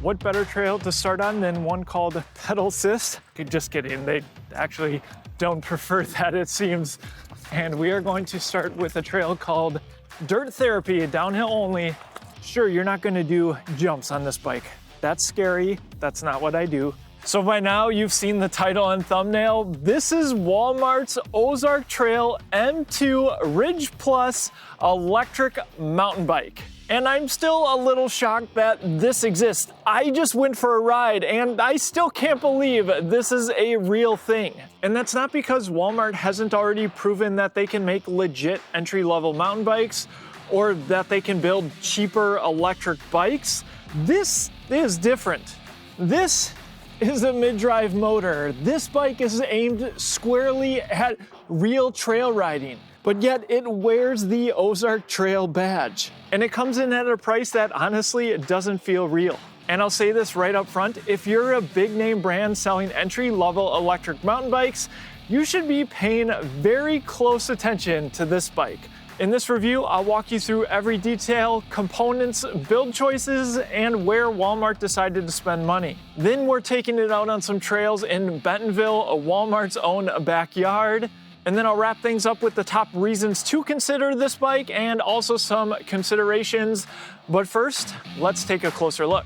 what better trail to start on than one called Pedal Assist? Just kidding, they actually don't prefer that, it seems. And we are going to start with a trail called Dirt Therapy, downhill only. Sure, you're not gonna do jumps on this bike. That's scary, that's not what I do. So by now you've seen the title and thumbnail. This is Walmart's Ozark Trail M.2 Ridge Plus electric mountain bike. And I'm still a little shocked that this exists. I just went for a ride and I still can't believe this is a real thing. And that's not because Walmart hasn't already proven that they can make legit entry-level mountain bikes or that they can build cheaper electric bikes. This is different. This is a mid-drive motor. This bike is aimed squarely at real trail riding, but yet it wears the Ozark Trail badge. And it comes in at a price that honestly doesn't feel real. And I'll say this right up front, if you're a big name brand selling entry-level electric mountain bikes, you should be paying very close attention to this bike. In this review, I'll walk you through every detail, components, build choices, and where Walmart decided to spend money. Then we're taking it out on some trails in Bentonville, Walmart's own backyard. And then I'll wrap things up with the top reasons to consider this bike and also some considerations. But first, let's take a closer look.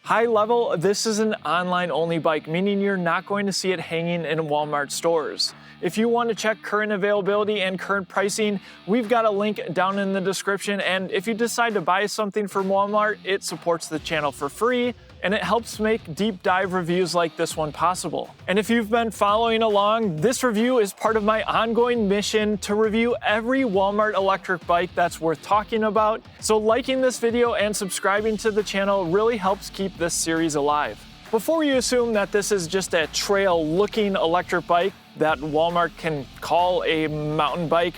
High level, this is an online only bike, meaning you're not going to see it hanging in Walmart stores. If you want to check current availability and current pricing, we've got a link down in the description. And if you decide to buy something from Walmart, it supports the channel for free and it helps make deep dive reviews like this one possible. And if you've been following along, this review is part of my ongoing mission to review every Walmart electric bike that's worth talking about. So liking this video and subscribing to the channel really helps keep this series alive. Before you assume that this is just a trail-looking electric bike that Walmart can call a mountain bike,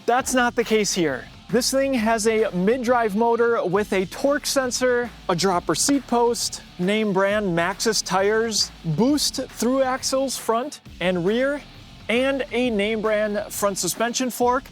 that's not the case here. This thing has a mid-drive motor with a torque sensor, a dropper seat post, name brand Maxxis tires, boost through axles front and rear, and a name brand front suspension fork,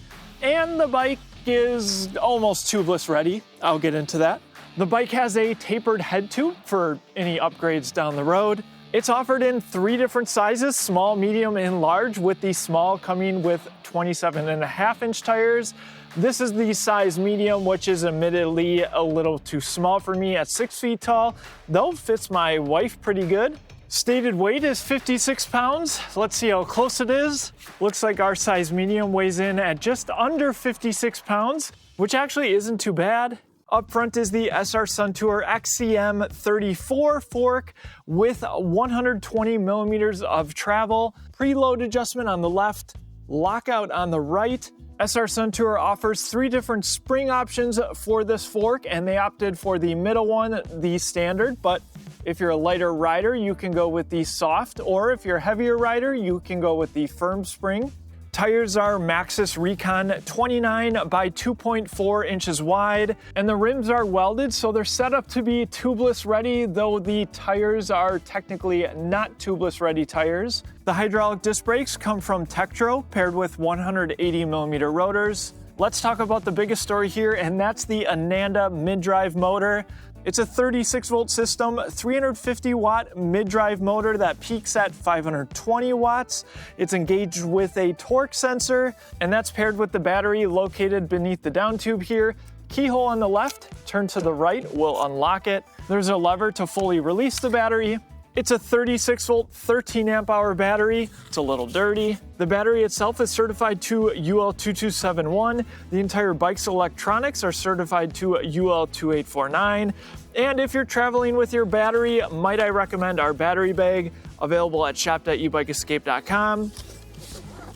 and the bike is almost tubeless ready. I'll get into that. The bike has a tapered head tube for any upgrades down the road. It's offered in 3 different sizes, small, medium, and large, with the small coming with 27.5-inch tires. This is the size medium, which is admittedly a little too small for me at 6 feet tall, though fits my wife pretty good. Stated weight is 56 pounds. Let's see how close it is. Looks like our size medium weighs in at just under 56 pounds, which actually isn't too bad. Up front is the SR Suntour XCM 34 fork with 120 millimeters of travel, preload adjustment on the left, lockout on the right. SR Suntour offers 3 different spring options for this fork, and they opted for the middle one, the standard, but if you're a lighter rider, you can go with the soft, or if you're a heavier rider, you can go with the firm spring. Tires are Maxxis Recon 29 by 2.4 inches wide, and the rims are welded, so they're set up to be tubeless ready, though the tires are technically not tubeless ready tires. The hydraulic disc brakes come from Tektro, paired with 180 millimeter rotors. Let's talk about the biggest story here, and that's the Ananda mid-drive motor. It's a 36 volt system, 350 watt mid-drive motor that peaks at 520 watts. It's engaged with a torque sensor, and that's paired with the battery located beneath the down tube here. Keyhole on the left, turn to the right will unlock it. There's a lever to fully release the battery. It's a 36 volt, 13 amp hour battery. It's a little dirty. The battery itself is certified to UL 2271. The entire bike's electronics are certified to UL 2849. And if you're traveling with your battery, might I recommend our battery bag, available at shop.ebikeescape.com.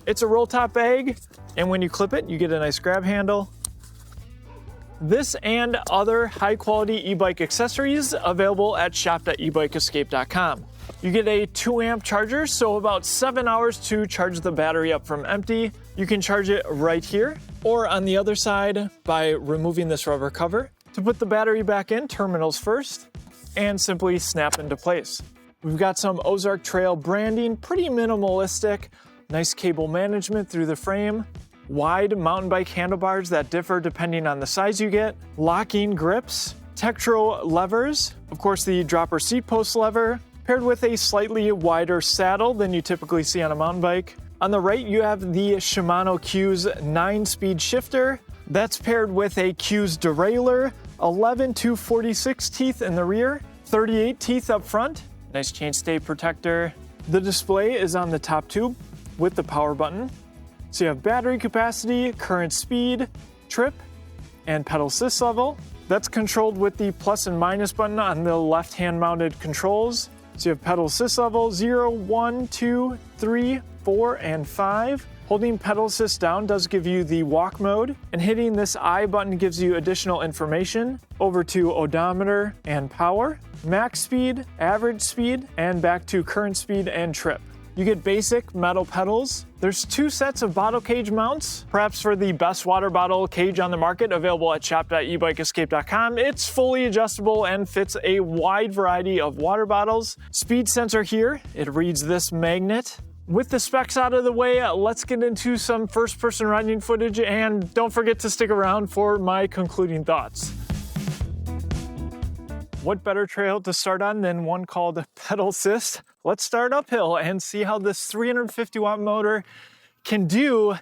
It's a roll top bag, and when you clip it, you get a nice grab handle. This and other high-quality e-bike accessories available at shop.ebikeescape.com. You get a 2 amp charger, so about 7 hours to charge the battery up from empty. You can charge it right here or on the other side by removing this rubber cover. To put the battery back in, terminals first. and simply snap into place. We've got some Ozark Trail branding, pretty minimalistic, nice cable management through the frame, wide mountain bike handlebars that differ depending on the size you get, locking grips, Tektro levers, of course the dropper seat post lever, paired with a slightly wider saddle than you typically see on a mountain bike. On the right, you have the Shimano CUES 9-speed shifter. That's paired with a CUES derailleur, 11 to 46 teeth in the rear, 38 teeth up front. Nice chainstay protector. The display is on the top tube with the power button. So you have battery capacity, current speed, trip, and pedal assist level. That's controlled with the plus and minus button on the left-hand mounted controls. So you have pedal assist level 0, 1, 2, 3, 4, and 5. Holding pedal assist down does give you the walk mode, and hitting this I button gives you additional information over to odometer and power, max speed, average speed, and back to current speed and trip. You get basic metal pedals. There's 2 sets of bottle cage mounts, perhaps for the best water bottle cage on the market, available at shop.ebikeescape.com. It's fully adjustable and fits a wide variety of water bottles. Speed sensor here, it reads this magnet. With the specs out of the way, let's get into some first-person riding footage, and don't forget to stick around for my concluding thoughts. What better trail to start on than one called pedal assist? Let's start uphill and see how this 350 watt motor can do.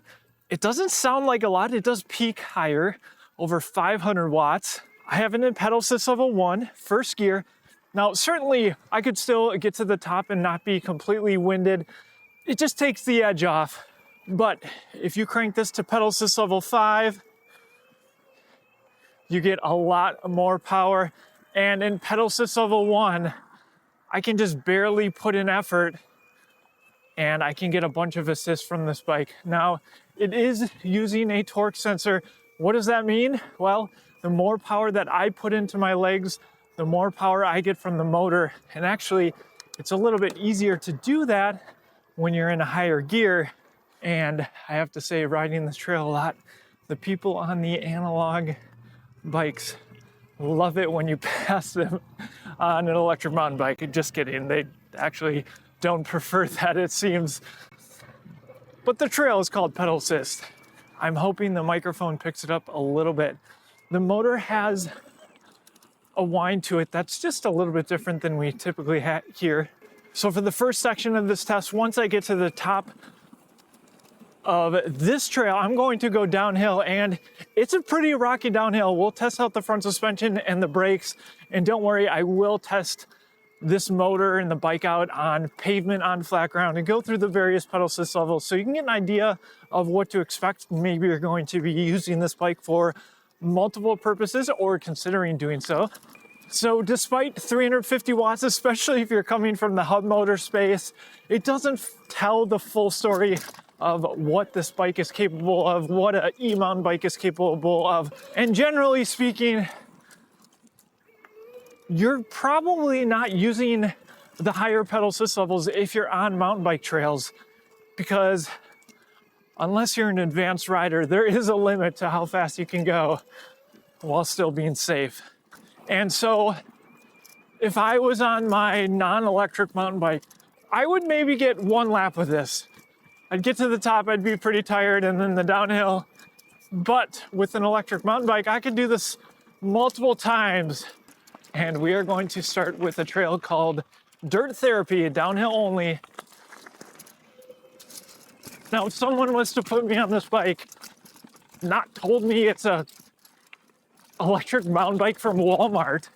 It doesn't sound like a lot. It does peak higher, over 500 watts. I have it in pedal assist level 1, first gear. Now, certainly I could still get to the top and not be completely winded. It just takes the edge off. But if you crank this to pedal assist level 5, you get a lot more power. And in pedal assist level 1, I can just barely put in effort and I can get a bunch of assists from this bike. Now, it is using a torque sensor. What does that mean? Well, the more power that I put into my legs, the more power I get from the motor. And actually, it's a little bit easier to do that when you're in a higher gear. And I have to say, riding this trail a lot, the people on the analog bikes love it when you pass them on an electric mountain bike. Just kidding, they actually don't prefer that, it seems. But the trail is called pedal assist. I'm hoping the microphone picks it up a little bit. The motor has a whine to it that's just a little bit different than we typically hear. So for the first section of this test, once I get to the top of this trail, I'm going to go downhill, and it's a pretty rocky downhill. We'll test out the front suspension and the brakes, and don't worry, I will test this motor and the bike out on pavement, on flat ground, and go through the various pedal assist levels so you can get an idea of what to expect. Maybe you're going to be using this bike for multiple purposes or considering doing so. So despite 350 watts, especially if you're coming from the hub motor space, it doesn't tell the full story of what this bike is capable of, what an e-mountain bike is capable of. And generally speaking, you're probably not using the higher pedal assist levels if you're on mountain bike trails, because unless you're an advanced rider, there is a limit to how fast you can go while still being safe. And so if I was on my non-electric mountain bike, I would maybe get 1 lap with this. I'd get to the top, I'd be pretty tired, and then the downhill. But with an electric mountain bike, I could do this multiple times. And we are going to start with a trail called Dirt Therapy, downhill only. Now, if someone was to put me on this bike, not told me it's a electric mountain bike from Walmart,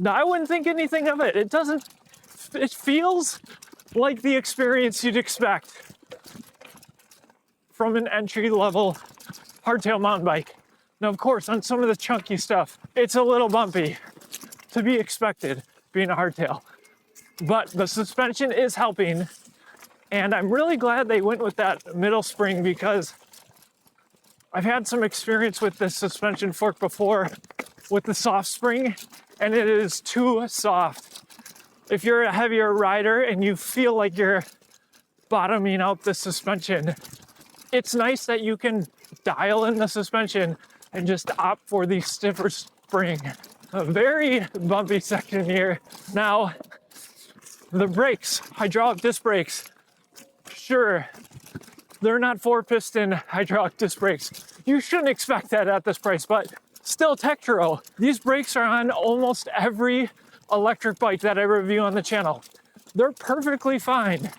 I wouldn't think anything of it. It feels like the experience you'd expect from an entry-level hardtail mountain bike. Now, of course, on some of the chunky stuff, it's a little bumpy, to be expected, being a hardtail. But the suspension is helping, and I'm really glad they went with that middle spring, because I've had some experience with this suspension fork before with the soft spring, and it is too soft. If you're a heavier rider and you feel like you're bottoming out the suspension, it's nice that you can dial in the suspension and just opt for the stiffer spring. a very bumpy section here. Now, the brakes, hydraulic disc brakes, sure, they're not 4-piston hydraulic disc brakes. You shouldn't expect that at this price, but still Tektro. These brakes are on almost every electric bike that I review on the channel. They're perfectly fine,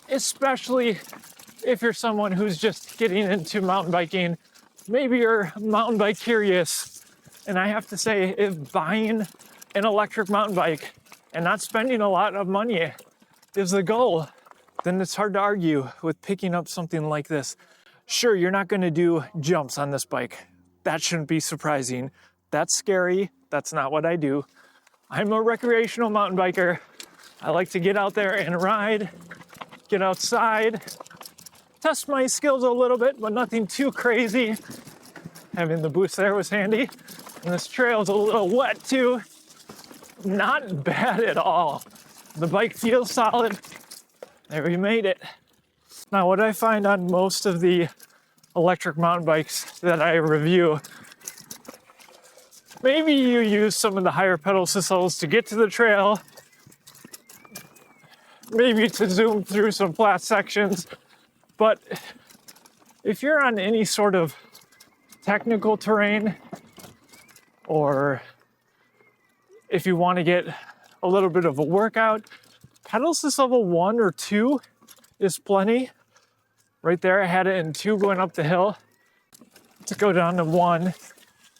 especially if you're someone who's just getting into mountain biking. Maybe you're mountain bike curious. And I have to say, if buying an electric mountain bike and not spending a lot of money is the goal, then it's hard to argue with picking up something like this. Sure, you're not going to do jumps on this bike. That shouldn't be surprising. That's scary. That's not what I do. I'm a recreational mountain biker. I like to get out there and ride, get outside, test my skills a little bit, but nothing too crazy. Having the boost there was handy. And this trail's a little wet too. Not bad at all. The bike feels solid. There, we made it. Now, what I find on most of the electric mountain bikes that I review, maybe you use some of the higher pedal assist levels to get to the trail, maybe to zoom through some flat sections, but if you're on any sort of technical terrain, or if you want to get a little bit of a workout, pedal assist level 1 or 2 is plenty. Right there, I had it in 2 going up the hill to go down to 1.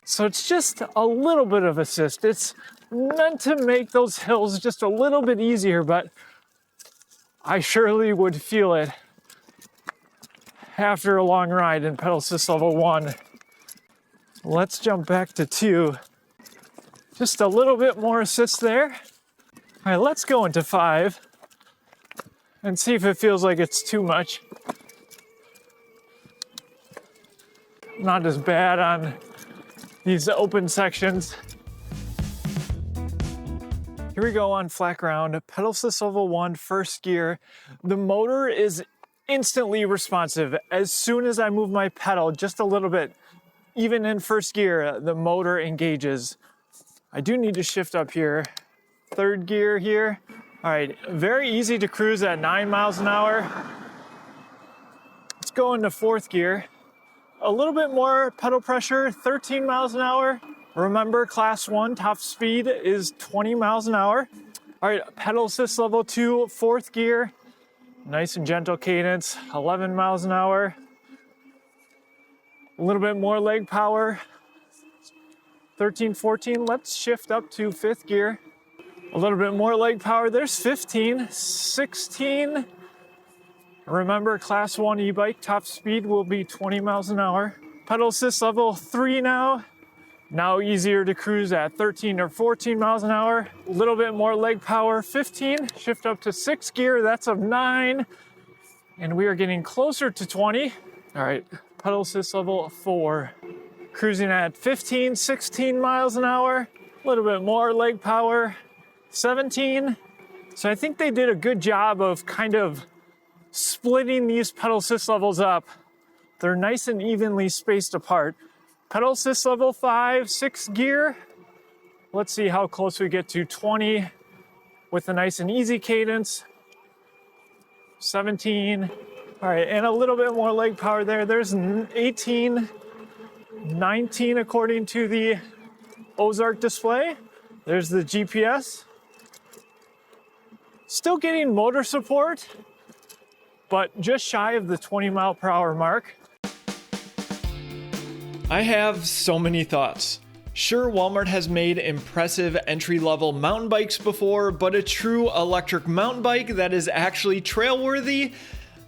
So it's just a little bit of assist. It's meant to make those hills just a little bit easier, but I surely would feel it after a long ride in pedal assist level 1. Let's jump back to 2. Just a little bit more assist there. All right, let's go into 5 and see if it feels like it's too much. Not as bad on these open sections. Here we go on flat ground, pedal assist level 1, first gear. The motor is instantly responsive. As soon as I move my pedal just a little bit, even in first gear, the motor engages. I do need to shift up here. Third gear here. All right, very easy to cruise at 9 miles an hour. Let's go into fourth gear. A little bit more pedal pressure, 13 miles an hour. Remember, class 1 top speed is 20 miles an hour. All right, pedal assist level 2, fourth gear. Nice and gentle cadence, 11 miles an hour. A little bit more leg power, 13, 14. Let's shift up to fifth gear. A little bit more leg power. There's 15, 16. Remember, class 1 e-bike top speed will be 20 miles an hour. Pedal assist level 3 now. Now easier to cruise at 13 or 14 miles an hour. A little bit more leg power, 15. Shift up to 6th gear, that's of 9. And we are getting closer to 20. All right, pedal assist level 4. Cruising at 15, 16 miles an hour. A little bit more leg power, 17. So I think they did a good job of kind of splitting these pedal assist levels up. They're nice and evenly spaced apart. Pedal assist level 5, 6th gear. Let's see how close we get to 20 with a nice and easy cadence. 17. All right, and a little bit more leg power there. There's 18, 19 according to the Ozark display. There's the GPS. Still getting motor support, but just shy of the 20 mile per hour mark. I have so many thoughts. Sure, Walmart has made impressive entry-level mountain bikes before, but a true electric mountain bike that is actually trail-worthy,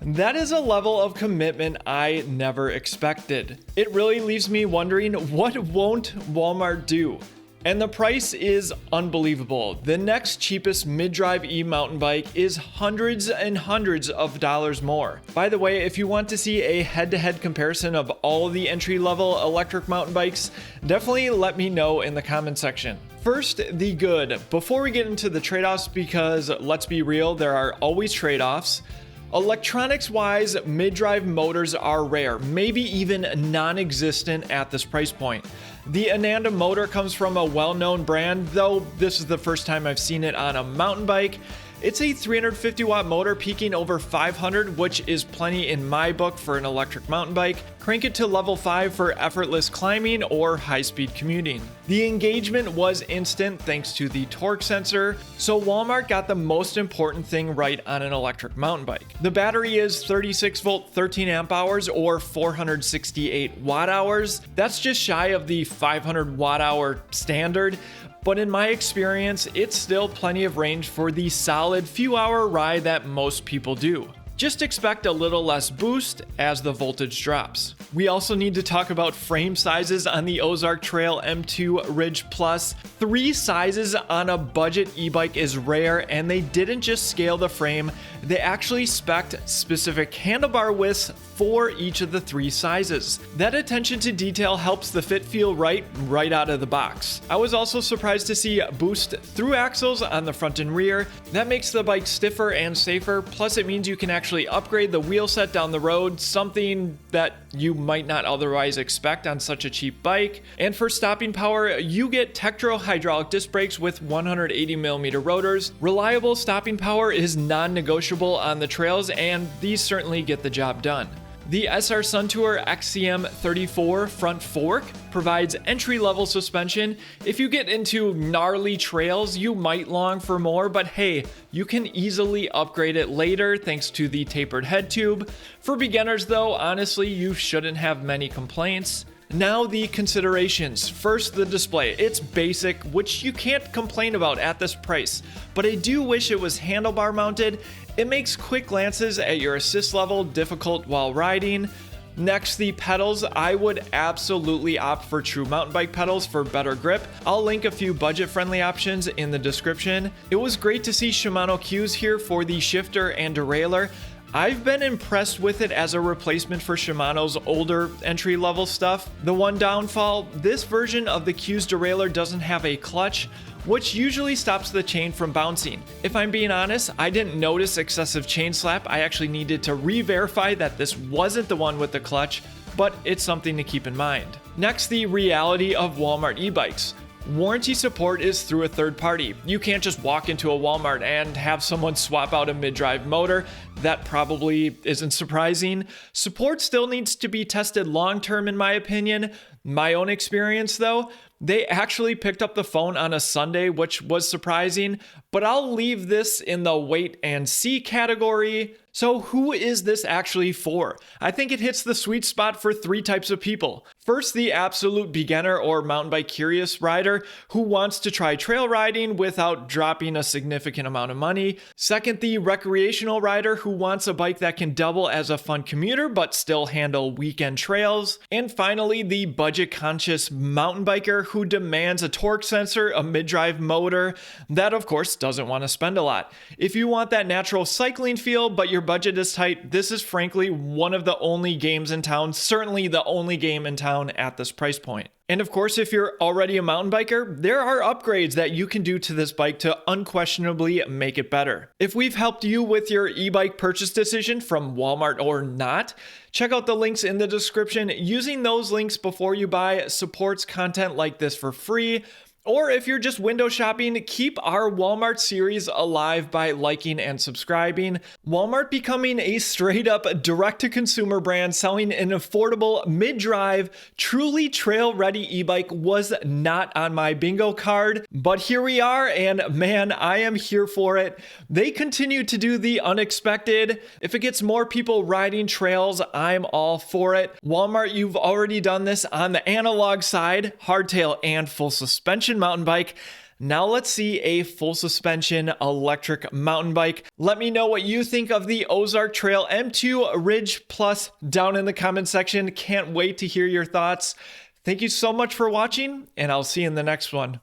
that is a level of commitment I never expected. It really leaves me wondering, what won't Walmart do? And the price is unbelievable. The next cheapest mid-drive e-mountain bike is hundreds and hundreds of dollars more. By the way, if you want to see a head-to-head comparison of all of the entry-level electric mountain bikes, definitely let me know in the comment section. First, the good. Before we get into the trade-offs, because let's be real, there are always trade-offs. Electronics-wise, mid-drive motors are rare, maybe even non-existent at this price point. The Ananda motor comes from a well-known brand, though this is the first time I've seen it on a mountain bike. It's a 350 watt motor peaking over 500, which is plenty in my book for an electric mountain bike. Crank it to level 5 for effortless climbing or high-speed commuting. The engagement was instant thanks to the torque sensor, so Walmart got the most important thing right on an electric mountain bike. The battery is 36 volt 13 amp hours or 468 watt hours. That's just shy of the 500 watt hour standard, but in my experience, it's still plenty of range for the solid few hour ride that most people do. Just expect a little less boost as the voltage drops. We also need to talk about frame sizes on the Ozark Trail M.2 Ridge Plus. 3 sizes on a budget e-bike is rare, and they didn't just scale the frame, they actually spec'd specific handlebar widths for each of the 3 sizes. That attention to detail helps the fit feel right out of the box. I was also surprised to see boost through axles on the front and rear. That makes the bike stiffer and safer, plus it means you can actually upgrade the wheel set down the road, something that you might not otherwise expect on such a cheap bike. And for stopping power, you get Tektro hydraulic disc brakes with 180mm rotors. Reliable stopping power is non-negotiable on the trails, and these certainly get the job done. The SR Suntour XCM34 front fork provides entry-level suspension. If you get into gnarly trails, you might long for more, but hey, you can easily upgrade it later thanks to the tapered head tube. For beginners though, honestly, you shouldn't have many complaints. Now the considerations. First, the display. It's basic, which you can't complain about at this price, but I do wish it was handlebar mounted. It makes quick glances at your assist level difficult while riding. Next, the pedals. I would absolutely opt for true mountain bike pedals for better grip. I'll link a few budget-friendly options in the description. It was great to see Shimano CUES here for the shifter and derailleur. I've been impressed with it as a replacement for Shimano's older entry-level stuff. The one downfall, this version of the CUES derailleur doesn't have a clutch, which usually stops the chain from bouncing. If I'm being honest, I didn't notice excessive chain slap. I actually needed to re-verify that this wasn't the one with the clutch, but it's something to keep in mind. Next, the reality of Walmart e-bikes. Warranty support is through a third party. You can't just walk into a Walmart and have someone swap out a mid-drive motor. That probably isn't surprising. Support still needs to be tested long-term in my opinion. My own experience though, they actually picked up the phone on a Sunday, which was surprising, but I'll leave this in the wait and see category. So who is this actually for? I think it hits the sweet spot for 3 types of people. First, the absolute beginner or mountain bike curious rider who wants to try trail riding without dropping a significant amount of money. Second, the recreational rider who wants a bike that can double as a fun commuter but still handle weekend trails. And finally, the budget conscious mountain biker who demands a torque sensor, a mid-drive motor, that of course doesn't want to spend a lot. If you want that natural cycling feel but your budget is tight, this is frankly one of the only games in town, certainly the only game in town at this price point. And of course, if you're already a mountain biker, there are upgrades that you can do to this bike to unquestionably make it better. If we've helped you with your e-bike purchase decision from Walmart or not, check out the links in the description. Using those links before you buy supports content like this for free. Or if you're just window shopping, keep our Walmart series alive by liking and subscribing. Walmart becoming a straight up direct-to-consumer brand selling an affordable mid-drive, truly trail-ready e-bike was not on my bingo card, but here we are, and man, I am here for it. They continue to do the unexpected. If it gets more people riding trails, I'm all for it. Walmart, you've already done this on the analog side, hardtail and full suspension mountain bike. Now let's see a full suspension electric mountain bike. Let me know what you think of the Ozark Trail M.2 Ridge Plus down in the comment section. Can't wait to hear your thoughts. Thank you so much for watching, and I'll see you in the next one.